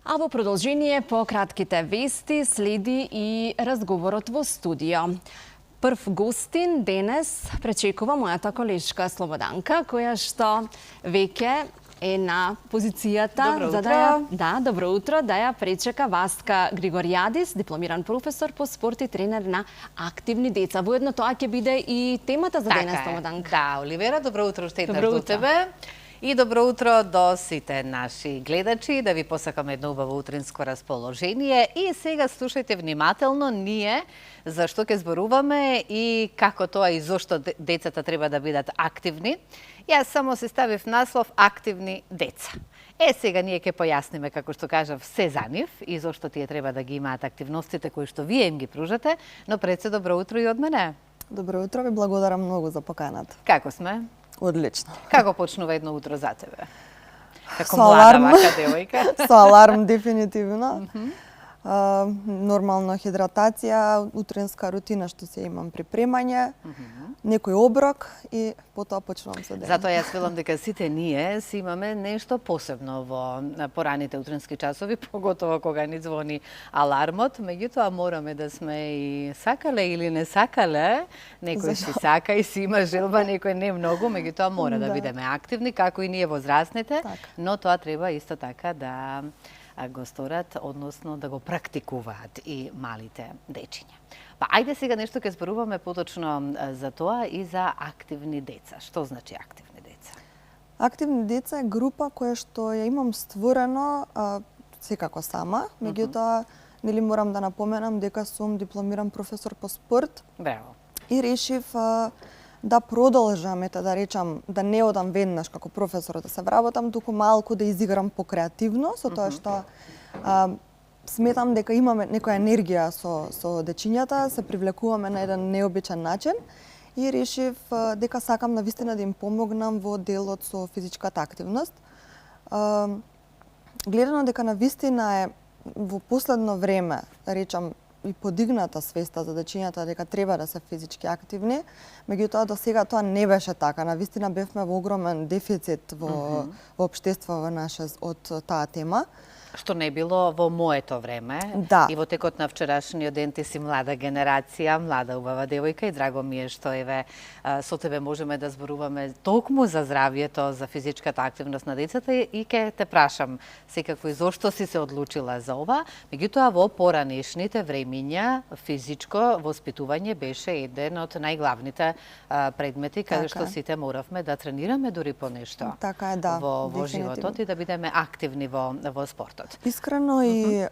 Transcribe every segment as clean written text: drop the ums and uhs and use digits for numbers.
А во продолжение по кратките вести следи и разговорот во студио. Прв гостин денес пречекува мојата колешка Слободанка, која што веќе е на позицијата добро утро, да ја пречека Васка Григоријадис, дипломиран професор по спорт и тренер на активни деца. Воедно тоа ќе биде и темата за денес, Слободанка. Да, Оливера, добро утро уште еднаш до тебе. И добро утро до сите наши гледачи, да ви посакаме едно убаво утринско расположение. И сега слушајте внимателно ние за што ќе зборуваме и како тоа и зошто децата треба да бидат активни. Јас само се ставив наслов активни деца. Сега ние ќе појасниме, како што кажав, се за нив и зошто тие треба да ги имаат активностите кои што вие им ги пружате, но пред се добро утро и од мене. Добро утро, ви благодарам многу за поканата. Како сме? Одлично. Како почнува едно утро за тебе? Како млада вака девојка? Со аларм, дефинитивно. Нормална хидратација, утринска рутина што се имам припремање, некој оброк и потоа почнувам со денот. Затоа јас велам дека сите ние си имаме нешто посебно во пораните утрински часови, поготово кога ни звони алармот, меѓутоа мораме да сме и сакале или не сакале, некој си сака и си има желба, некој не многу, меѓутоа мора да бидеме активни, како и ние возрастните, но тоа треба исто така да го сторат, односно да го практикуваат и малите дечиња. Па ајде сега нешто ќе зборуваме поточно за тоа и за активни деца. Што значи активни деца? Активни деца е група која што ја имам створено секако сама, меѓутоа нели морам да напоменам дека сум дипломиран професор по спорт. Браво. И решив да продолжам, да речам, да не одам веднаш како професор да се вработам, туку малку да изиграм по креативно, со тоа што сметам дека имаме некоја енергија со дечињата, се привлекуваме на еден необичен начин и решив дека сакам навистина да им помогнам во делот со физичката активност. Гледано дека навистина е во последно време, да речам, и подигната свеста за дечињата дека треба да се физички активни, меѓутоа до сега тоа не беше така. Навистина бевме во огромен дефицит во општеството наше од таа тема. Што не било во моето време. Да. И во текот на вчерашниот ден ти си млада генерација, млада убава девојка и драго ми е што еве со тебе можеме да зборуваме токму за здравјето, за физичката активност на децата и ќе те прашам секако и зошто си се одлучила за ова. Меѓутоа во поранешните времиња физичко воспитување беше еден од најглавните предмети каде што сите моравме да тренираме дури по нешто. Така е, да. Во животот и да бидеме активни во спортот. Искрено и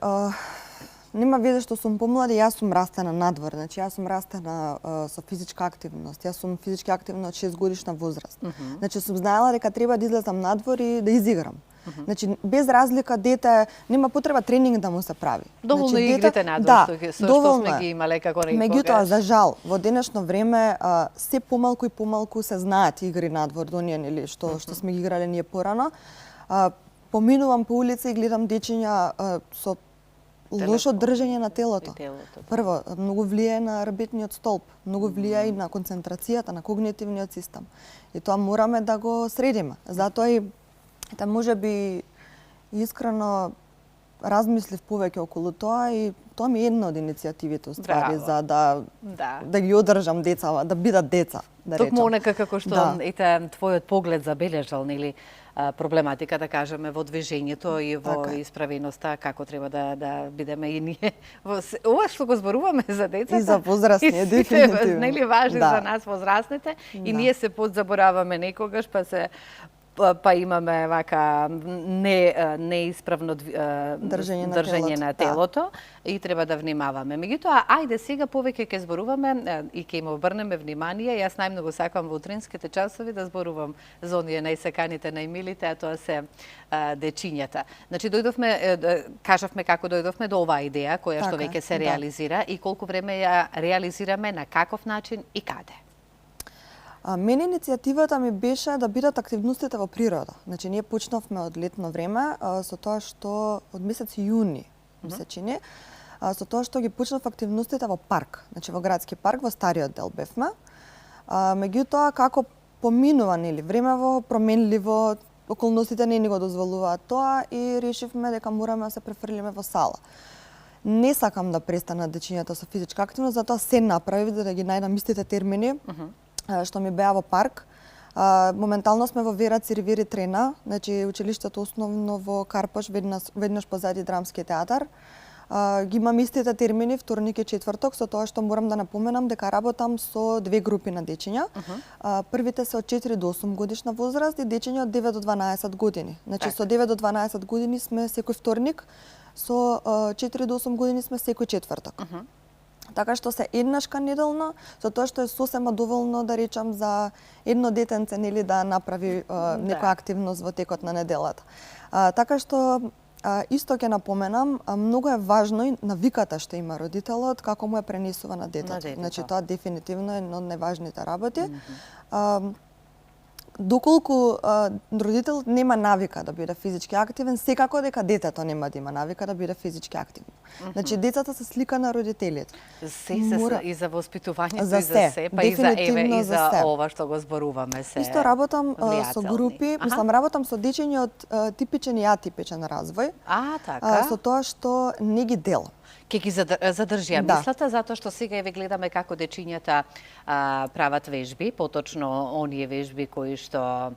нема везе што сум помлада, јас сум растена надвор, значи јас сум растена со физичка активност. Јас сум физички активна од 6 годишна возраст. Значи сум знаела дека треба да излезам надвор и да изиграм. Значи без разлика дете нема потреба тренинг да му се прави. Доволно значи, игрите надвор што сме ги имале како некогаш. Меѓутоа за жал во денешно време се помалку и помалку се знаат игри надвор до ние нели што сме ги играле ние порано. Поминувам по улица и гледам дечиња со лошо држење на телото. Прво, многу влијае на работниот столб, многу влијае и на концентрацијата, на когнитивниот систем. И тоа мораме да го средиме. Затоа и можеби искрено размислив повеќе околу тоа и тоа ми е една од иницијативите уствари за да ги одржам деца, да бидат деца, да речам. Токму онека како што твојот поглед забележал, нели, проблематика, да кажеме, во движењето и во исправеноста, како треба да бидеме и ние. Ова што го зборуваме за децата и за возрастни, дефинитивно. Нели важни за нас возрастните и ние се подзабораваме некогаш, па имаме вака неисправно држење на телото и треба да внимаваме. Меѓутоа, ајде сега повеќе ќе зборуваме и ќе им обрнеме внимание. Јас најмногу сакам во утринските часови да зборувам за оние најсаканите, најмилите, а тоа се дечињата. Значи кажавме како дојдовме до оваа идеја која што веќе се реализира и колку време ја реализираме, на каков начин и каде. Мене иницијативата ми беше да бидат активностите во природа. Значи, ние почнавме од летно време со тоа што од месец јуни, ми се чини, со тоа што ги почнав активностите во парк. Значи, во градски парк, во стариот дел бевме. Меѓутоа, како поминува, нели, времево, променливо, околностите не ни го дозволуваат тоа и решивме дека мораме да се префрлиме во сала. Не сакам да престанат дечињата со физичка активност, затоа се направи да ги најдам истите термини што ми беа во парк. Моментално сме во Вераци Ривири Трена, значи училиштето основно во Карпаш, веднаш позади Драмскиот театар. Ги имам истите термини вторник и четврток, со тоа што морам да напоменам дека работам со две групи на дечиња. Првите се од 4 до 8 годишна возраст и дечиња од 9 до 12 години. Значи со 9 до 12 години сме секој вторник, со 4 до 8 години сме секој четврток. Така што се еднашка неделно, со тоа што е сосема доволно да речам за едно детенце нели да направи некоја активност во текот на неделата. Така што исто ќе напоменам, многу е важно и навиката што има родителот како му е пренесува на детето. Значи тоа дефинитивно е една од најважните работи. Доколку родителот нема навика да биде физички активен, секако дека детето нема да има навика да биде физички активно. Значи децата се слика на родителите. И за воспитувањето, и за се, па и за еве и за ова што го зборуваме се. Исто работам со групи, мислам работам со дечиња од типичен и атипичен развој. Така. Со тоа што не ги делам. Ке ги задржија мислата, затоа што сега еве гледаме како дечињата прават вежби, поточно оние вежби кои што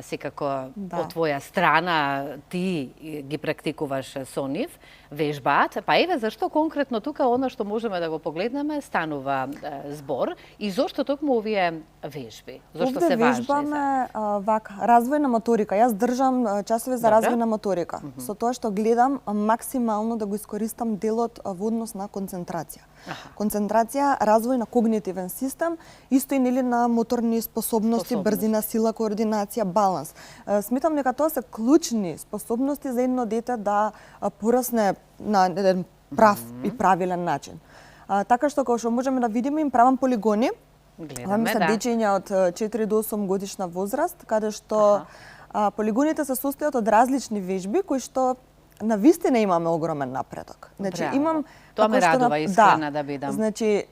секако од твоја страна ти ги практикуваш со нив, вежбаат, па еве зашто конкретно тука она што можеме да го погледнеме станува збор и зошто токму овие вежби? Зошто се важни? Овде вежбаме вака развојна моторика. Јас држам часови за развојна моторика. Со тоа што гледам максимално да го искористам делот во однос на концентрација. Концентрација, развој на когнитивен систем, исто и нели на моторни способности, брзина, сила, координација, баланс. Сметам дека тоа се клучни способности за едно дете да порасне на еден прав и правилен начин. Така што како што можеме да видиме, им правам полигони. Гледаме, се дечиња од 4 до 8 годишна возраст, каде што полигоните се состојат од различни вежби кои што на вистина имаме огромен напредок. Значи имам тоа ме радува искрена да бидам. Значи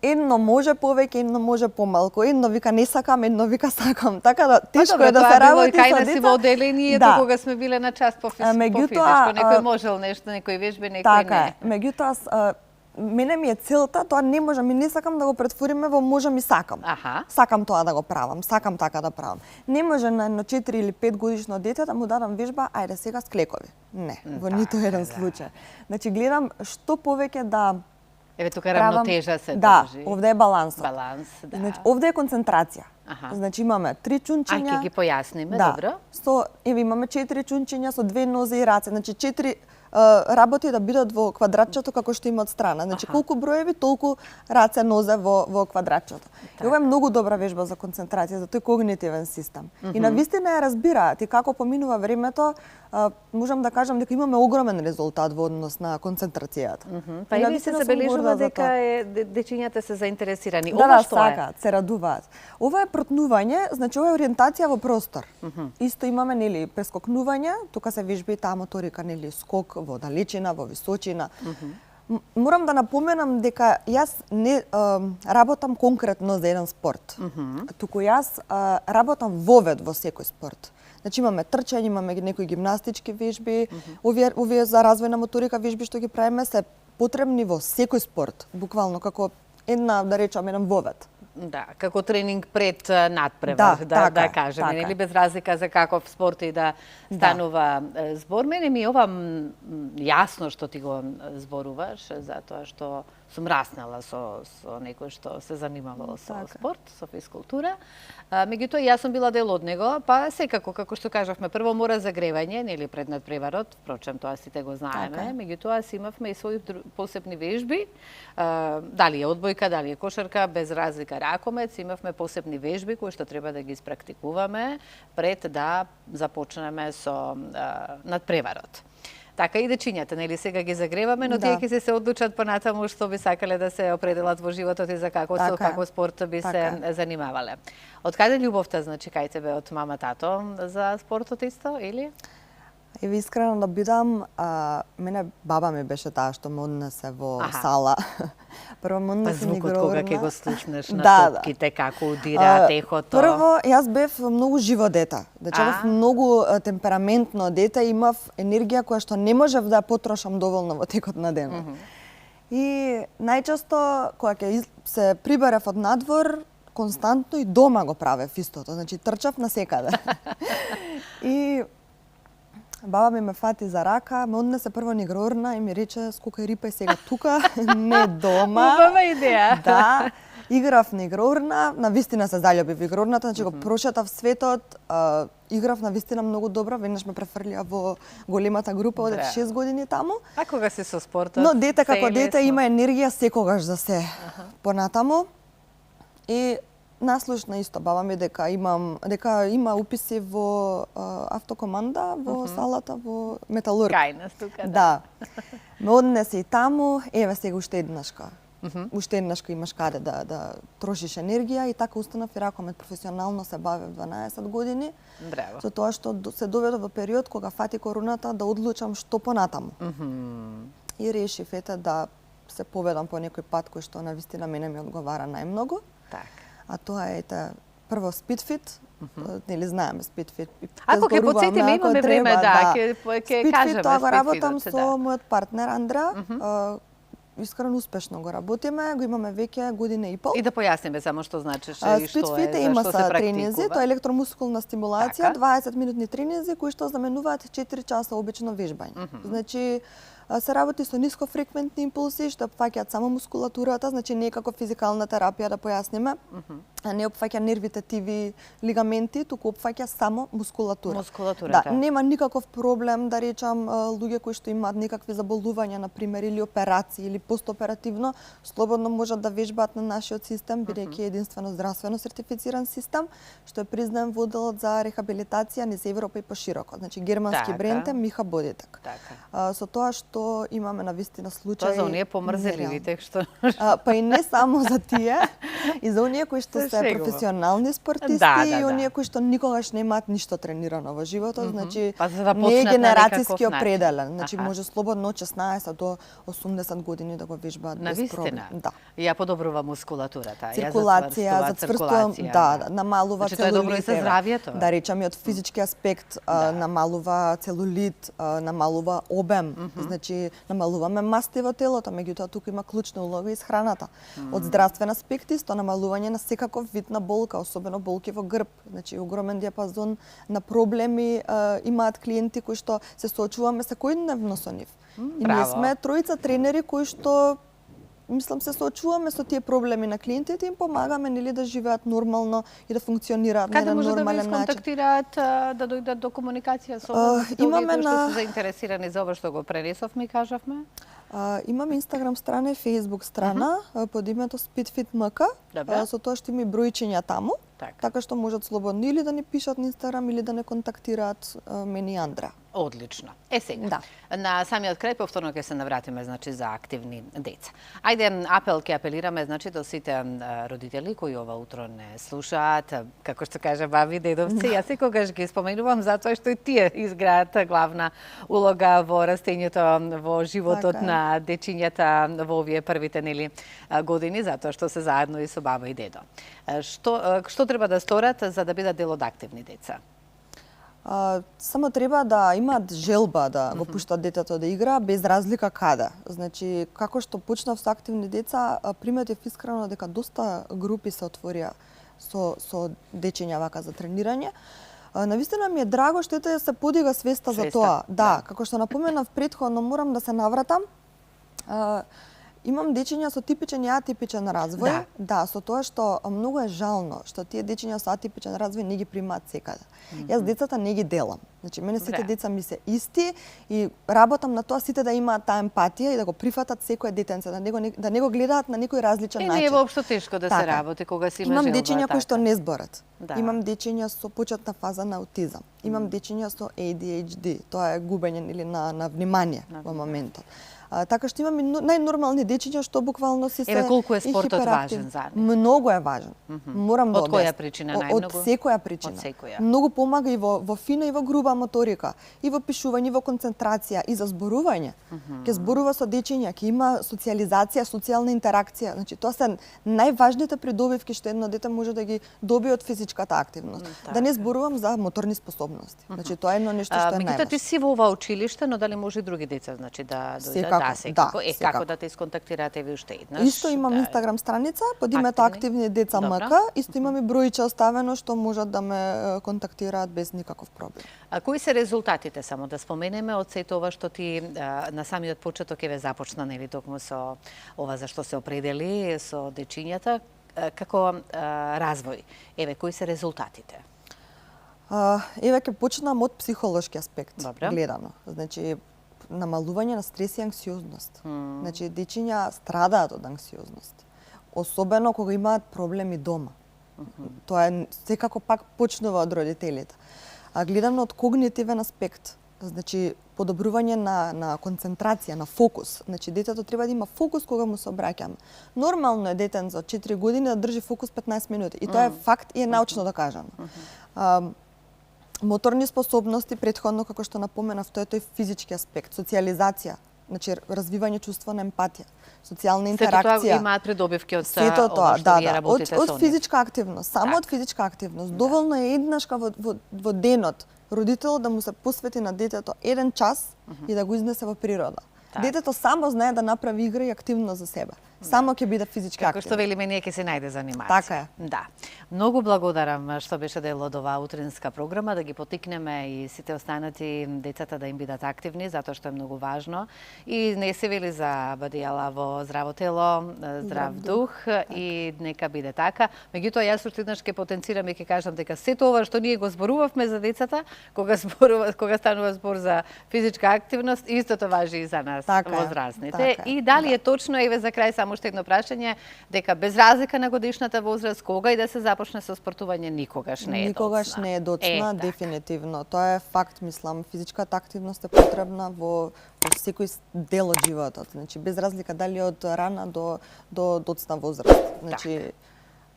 едно може повеќе, едно може помалку. Едно вика не сакам, едно вика сакам. Така да тешко е да се работи со деца. Кај си во одделението кога сме биле на час по физичко, некој можел нешто, некој вежби, некој не. Така е. Меѓутоа мене ми е целта, тоа не можам и не сакам да го претвориме во можам и сакам. Сакам тоа да го правам, сакам така да правам. Не може на едно 4 или 5 годишно дете да му дадам вежба, ајде сега склекови. Не, во ниту еден случај. Значи гледам што повеќе да еве тука равнотежа се држи. Да, овде е балансот. Баланс, да. Значи овде е концентрација. Значи имаме 3 чунчиња. Ќе ги појасниме, добро. Еве имаме 4 чунчиња со 2 нозе и раце, значи 4 работи да бидат во квадратчето како што има од страна. Значи колку броеви, толку раце, нозе во квадратчето. И ова е многу добра вежба за концентрација, за тој когнитивен систем. И на вистина ја разбираат и како поминува времето, можам да кажам дека имаме огромен резултат во однос на концентрацијата. Па и ви се забележува дека дечињата се заинтересирани. Ова што е? Се радуваат. Ова е протнување, значи ова е ориентација во простор. Исто имаме нели прескокнување, тука се вежби таа моторика нели скок во далечина, во височина. Морам да напоменам дека јас не работам конкретно за еден спорт. Туку јас работам вовед во секој спорт. Значи имаме трчање, имаме некои гимнастички вежби, овие за развојна моторика вежби што ги правиме се потребни во секој спорт, буквално како една, да речам, еден вовед. Да, како тренинг пред надпревар, да кажеме, нели без разлика за каков спорт и да станува збор. Мене ми е ова јасно што ти го зборуваш, затоа што сум раснала со некој што се занимавал со спорт, со физкултура. Меѓутоа, јас сум била дел од него, па секако, како што кажавме, прво мора загревање, нели пред надпреварот, впрочем, тоа сите го знаеме, меѓутоа си имавме и своји посебни вежби, дали е одбојка, дали е кошарка, без разлика ракомец, имавме посебни вежби кои што треба да ги испрактикуваме пред да започнеме со надпреварот. Така и дечињата, нели сега ги загреваме, но тие ќе се одлучат понатаму што би сакале да се определат во животот и за како спорт би се занимавале. Од каде љубовта, значи, кај тебе од мама, тато за спортот исто, или? Еве искрено да бидам, мене баба ми беше таа што ме однесе во сала. Прво ме однесе звукот негровна. кога ќе го слушнеш на топките, како удираат ехото. Прво, јас бев многу живо дете. Значи, бев многу темпераментно дете, имав енергија која што не можев да ја потрошам доволно во текот на денот. И најчесто кога ќе се приберев од надвор, константно и дома го правев истото. Значи, трчав на секаде. И баба ми ме фати за рака, ме однесе прво низ Грорна и ми рече скокај рипај сега тука, не дома. Убава идеја. Да. Играв на Грорна, навистина се заљубив во Грорната, значи го прошетав светот, играв навистина многу добро, веднаш ме префрлија во големата група, одев 6 години таму. А кога си со спортот? Но дете како дете има енергија секогаш за се понатаму. И наслушна исто баба ми дека има уписи во автокоманда во салата во металург. Кај нас тука, да. Ме однесе и таму, еве сега уште еднашка. Уште еднашка имаш каде да трошиш енергија и така устанав и ракомет професионално се бавев 12 години. Браво. Со тоа што се доведов во период кога фати короната да одлучам што понатаму. И решив да се поведам по некој пат кој што навистина мене ми одговара најмногу. Така. А тоа е прво Speedfit, нели знаеме Speedfit. Ако ќе потсетиме, имаме време, ќе кажеме Speedfit, тоа го работам Speedfit, со мојот партнер Андреа. Искрено успешно го работиме, го имаме веќе година и пол. И да појасниме само што значеше и што Speedfit е, има зашто се тренинзи, тоа е електромускулна стимулација, 20 минутни тренинзи кои што заменуваат 4 часа обично вежбање. Значи се работи со нискофреквентни импулси што опфаќаат само мускулатурата, значи не е како физикална терапија да појасниме. Не опфаќа нерви, тетиви, лигаменти, туку опфаќа само мускулатура. Мускулатурата. Да, нема никаков проблем да речам луѓе кои што имаат некакви заболувања, на пример, или операции или постоперативно, слободно можат да вежбаат на нашиот систем, бидејќи е единствено здравствено сертифициран систем, што е признаен во одделот за рехабилитација низ Европа и пошироко. Значи германски бренд е Миха Бодитек. Со тоа што имаме навистина случаи. Тоа за оние помрзеливите што па и не само за тие, и за оние кои што се професионални спортисти и оние кои што никогаш немаат ништо тренирано во животот, значи не е генерацијски определен, значи може слободно од 16 до 80 години да го вежбаат без проблем. Да. Ја подобрува мускулатурата, циркулација, зацврстува, да, намалува целулит. Тоа е добро и за здравјето. Да речеме од физички аспект, намалува целулит, намалува обем, значи намалуваме масти во телото, меѓутоа тука има клучна улога исхраната. Од здравствен аспект исто намалување на секаков вид на болка, особено болки во грб, значи огромен диапазон на проблеми имаат клиенти кои што се соочуваме секојдневно со нив. И ние сме тројца тренери кои што мислам се соочуваме со тие проблеми на клиентите и им помагаме нели да живеат нормално и да функционираат на еден нормален начин. Каде може да ви контактираат да дојдат до комуникација со вас? Имаме кои што се заинтересирани за ова што го пренесовме и кажавме? Имам Инстаграм страна и Фејсбук страна под името Speedfit MK, со тоа што има и бројчиња таму, така што можат слободно или да ни пишат на Инстаграм или да не контактираат мене и Андра. Одлично. Сега, на самиот крај повторно ќе се навратиме значи за активни деца. Ајде апел ќе апелираме значи до сите родители кои ова утро не слушаат, како што кажа баби, дедовци, јас секогаш ги споменувам затоа што и тие изграат главна улога во растењето во животот на дечињата во овие првите нели години, затоа што се заедно и со баба и дедо. Што треба да сторат за да бидат дел од активни деца? Само треба да имаат желба да го пуштат детето да игра без разлика каде. Значи, како што почнав со активни деца, приметив искрено дека доста групи се отворија со дечиња вака за тренирање. Навистина ми е драго што се подига свеста за тоа. Да, како што напоменав претходно, морам да се навратам. Имам дечиња со типичен и атипичен развој. Да, со тоа што многу е жално што тие дечиња со атипичен развој не ги примаат секаде. Јас децата не ги делам. Значи мене сите деца ми се исти и работам на тоа сите да имаат таа емпатија и да го прифатат секое детенце, да не го гледаат на некој различен начин. Не е воопшто тешко да се работи кога си има желба. Имам дечиња кои што не зборат. Имам дечиња со почетна фаза на аутизам. Имам дечиња со ADHD, тоа е губење или на внимание во моментот. Така што имаме најнормални дечиња што буквално си се Еве колку е спортот важен за нив? Многу е важен. Морам да Од која причина најмногу? Од секоја причина. Од секоја. Многу помага и во фина и во груба моторика, и во пишување, и во концентрација, и за зборување. Ќе зборува со дечиња, ќе има социјализација, социјална интеракција. Значи тоа се најважните придобивки што едно дете може да ги добие од физичката активност. Да не зборувам за моторни способности. Значи тоа е едно нешто што е најважно. Ти си во ова училиште, но дали може и други деца значи да дојдат? Секако. Како да те исконтактирате ви уште еднаш? Исто имам Инстаграм страница под името Активни деца МК. Исто имам и бројче оставено што можат да ме контактираат без никаков проблем. А кои се резултатите, само да споменеме, од сето ова што ти на самиот почеток еве започна, нели, токму со ова за што се определи со дечињата, како развој? Еве, кои се резултатите? Еве ќе почнам од психолошки аспект гледано. Значи, намалување на стрес и анксиозност. Значи, дечиња страдаат од анксиозност. Особено кога имаат проблеми дома. Тоа е секако пак почнува од родителите. А гледано од когнитивен аспект, значи подобрување на концентрација, на фокус. Значи детето треба да има фокус кога му се обраќаме. Нормално е детен за 4 години да држи фокус 15 минути и тоа е факт и е научно докажано. Моторни способности, претходно како што напоменав, тоа е тој физички аспект, социјализација, значи развивање чувство на емпатија, социјална интеракција. Сето тоа имаат придобивки од сето тоа, што вие работите со нив. Од физичка активност, само од физичка активност. Доволно е еднашка во денот родител да му се посвети на детето 1 час и да го изнесе во природа. Детето само знае да направи игра и активно за себе. Само ќе биде физички активно. Како што велиме, ние ќе се најде занимација. Така е. Да. Многу благодарам што беше дел од оваа утринска програма, да ги потикнеме и сите останати децата да им бидат активни, затоа што е многу важно. И не се вели за БДЛ во здраво тело, здрав дух и нека биде така. Меѓутоа, јас уште еднаш ќе потенцирам и ќе кажам дека сето ова што ние го зборувавме за децата, кога станува збор за физичка активност, истото важи и за нас возрастните. И дали е точно, еве за крај само уште едно прашање, дека без разлика на годишната возраст, кога и да се започне со спортување, никогаш не е доцна. Никогаш не е доцна, дефинитивно. Тоа е факт, мислам. Физичката активност е потребна во секој дел од животот. Значи, без разлика дали од рана до доцна возраст. Значи,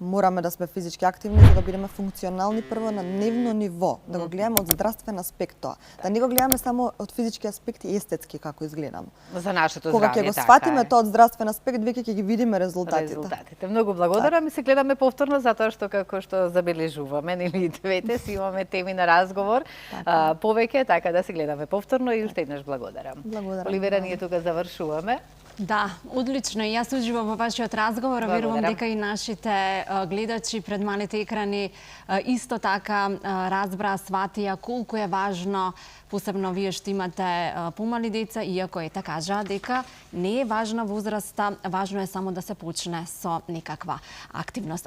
мораме да сме физички активни за да бидеме функционални прво на дневно ниво, да го гледаме од здравствен аспект тоа. Да не го гледаме само од физички аспект и естетски како изгледаме. За нашето здравје, кога ќе го сватиме тоа од здравствен аспект, веќе ќе ги видиме резултатите. Многу благодарам и се гледаме повторно затоа што како што забележуваме, нели двете си имаме теми на разговор, повеќе, така да се гледаме повторно и уште еднаш благодарам. Оливера, ние тука завршуваме. Да, одлично. И јас уживам во вашиот разговор. Верувам дека и нашите гледачи пред малите екрани исто така разбраа, сватија колку е важно, посебно вие што имате помали деца, иако ета кажа дека не е важна возраста, важно е само да се почне со некаква активност.